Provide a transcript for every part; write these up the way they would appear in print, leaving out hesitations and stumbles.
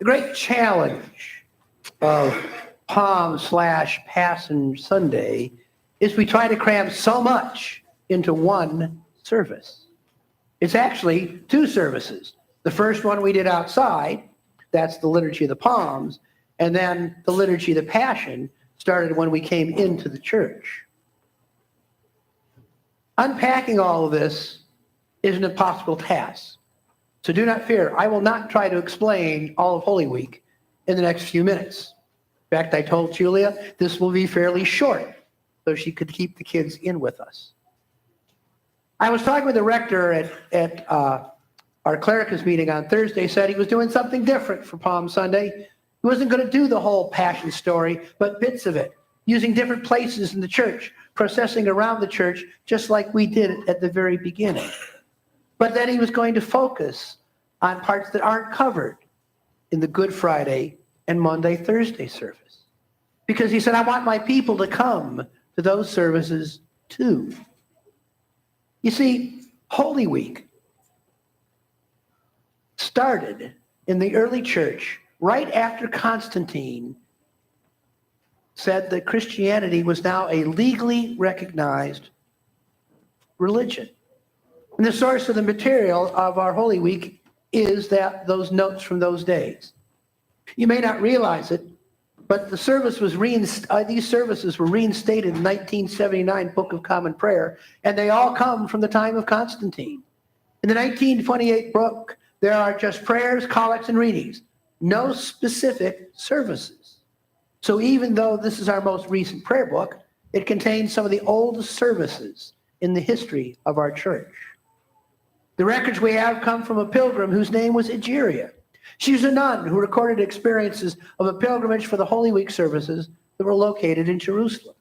great challenge of Palm/Passion Sunday is we try to cram so much into one service. It's actually two services. The first one we did outside, that's the Liturgy of the Palms, and then the Liturgy of the Passion started when we came into the church. Unpacking all of this is an impossible task. So do not fear. I will not try to explain all of Holy Week in the next few minutes. In fact, I told Julia this will be fairly short so she could keep the kids in with us. I was talking with the rector at our clericus meeting on Thursday, said he was doing something different for Palm Sunday. He wasn't going to do the whole Passion story, but bits of it, using different places in the church, processing around the church, just like we did at the very beginning. But then he was going to focus on parts that aren't covered in the Good Friday and Monday, Thursday service. Because he said, I want my people to come to those services too. You see, Holy Week started in the early church right after Constantine said that Christianity was now a legally recognized religion. And the source of the material of our Holy Week is those notes from those days. You may not realize it, but the service was these services were reinstated in 1979 Book of Common Prayer, and they all come from the time of Constantine. In the 1928 book, there are just prayers, collects, and readings, no specific services. So even though this is our most recent prayer book, it contains some of the oldest services in the history of our church. The records we have come from a pilgrim whose name was Egeria. She was a nun who recorded experiences of a pilgrimage for the Holy Week services that were located in Jerusalem.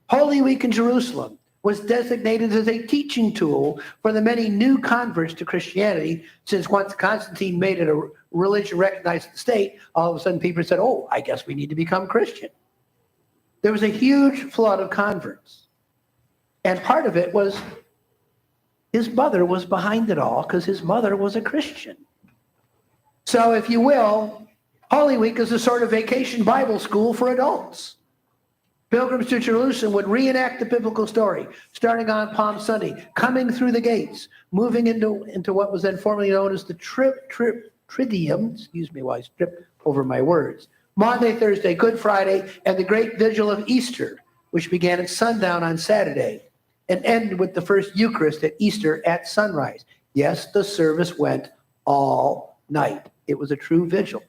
Holy Week in Jerusalem was designated as a teaching tool for the many new converts to Christianity, since once Constantine made it a religion recognized in the state, all of a sudden people said, oh, I guess we need to become Christian. There was a huge flood of converts. And part of it was his mother was behind it all because his mother was a Christian. So if you will, Holy Week is a sort of vacation Bible school for adults. Pilgrims to Jerusalem would reenact the biblical story, starting on Palm Sunday, coming through the gates, moving into what was then formerly known as the Triduum, excuse me while I trip over my words, Maundy Thursday, Good Friday, and the great vigil of Easter, which began at sundown on Saturday and ended with the first Eucharist at Easter at sunrise. Yes, the service went all night. It was a true vigil.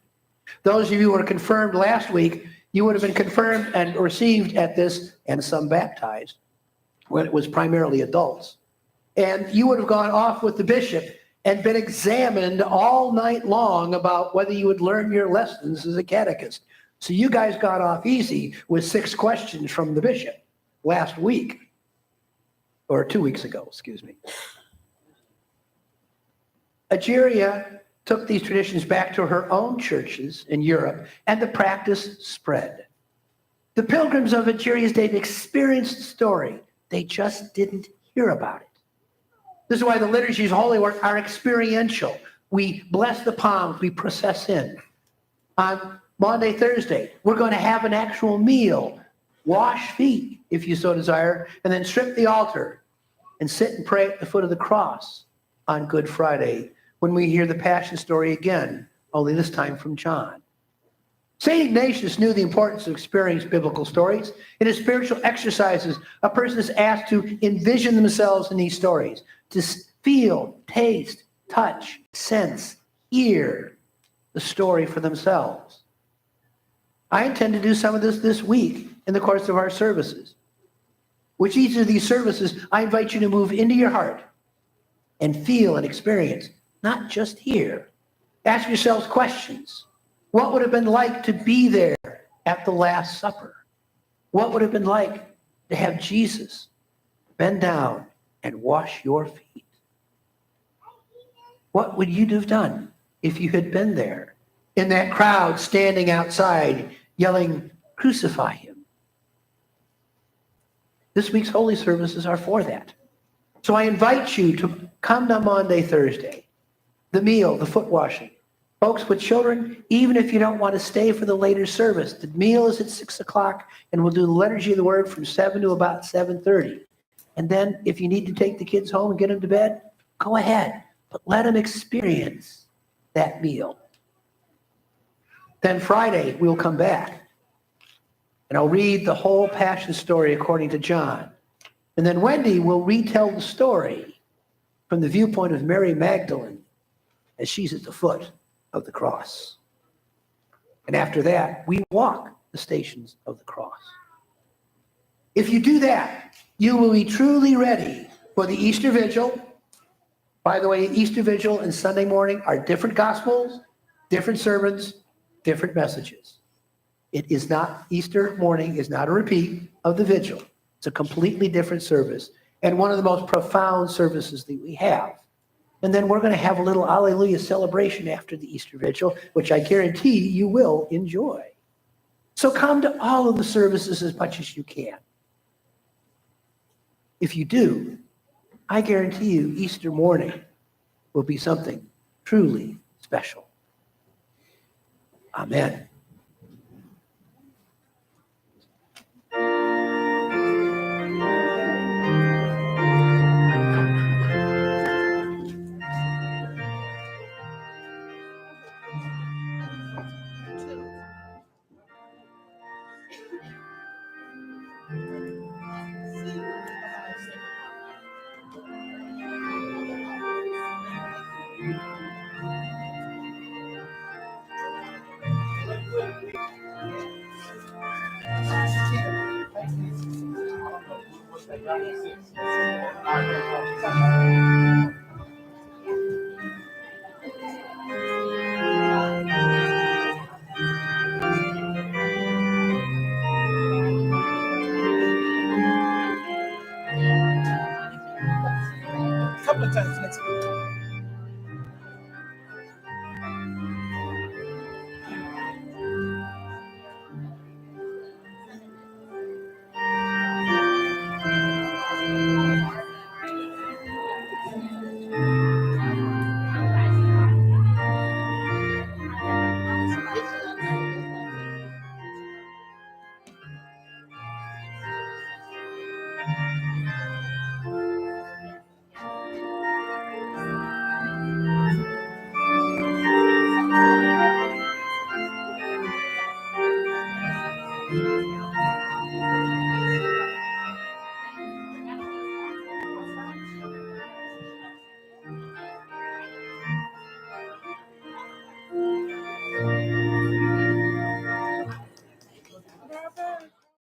Those of you who were confirmed last week, you would have been confirmed and received at this, and some baptized, when it was primarily adults. And you would have gone off with the bishop and been examined all night long about whether you would learn your lessons as a catechist. So you guys got off easy with 6 questions from the bishop last week, or 2 weeks ago, excuse me. Egeria took these traditions back to her own churches in Europe, and the practice spread. The pilgrims of Egeria's day experienced the story. They just didn't hear about it. This is why the liturgies of Holy Week are experiential. We bless the palms, we process in. On Maundy Thursday, we're going to have an actual meal, wash feet, if you so desire, and then strip the altar and sit and pray at the foot of the cross on Good Friday, when we hear the Passion story again, only this time from John. St. Ignatius knew the importance of experiencing biblical stories. In his spiritual exercises, a person is asked to envision themselves in these stories, to feel, taste, touch, sense, hear the story for themselves. I intend to do some of this week in the course of our services. With each of these services, I invite you to move into your heart and feel and experience, not just hear. Ask yourselves questions. What would it have been like to be there at the Last Supper? What would it have been like to have Jesus bend down and wash your feet? What would you have done if you had been there in that crowd standing outside yelling, "Crucify him"? This week's holy services are for that. So I invite you to come to Maundy Thursday, the meal, the foot washing, Folks with children, even if you don't want to stay for the later service, the meal is at 6 o'clock, and we'll do the liturgy of the word from 7 to about 7:30. And then if you need to take the kids home and get them to bed, go ahead, but let them experience that meal. Then Friday, we'll come back, and I'll read the whole Passion story according to John. And then Wendy will retell the story from the viewpoint of Mary Magdalene as she's at the foot of the cross. And after that, we walk the stations of the cross. If you do that, you will be truly ready for the Easter Vigil. By the way, Easter Vigil and Sunday morning are different gospels, different sermons, different messages. It is not, Easter morning is not a repeat of the vigil. It's a completely different service and one of the most profound services that we have. And then we're going to have a little Alleluia celebration after the Easter Vigil, which I guarantee you will enjoy. So come to all of the services as much as you can. If you do, I guarantee you Easter morning will be something truly special. Amen.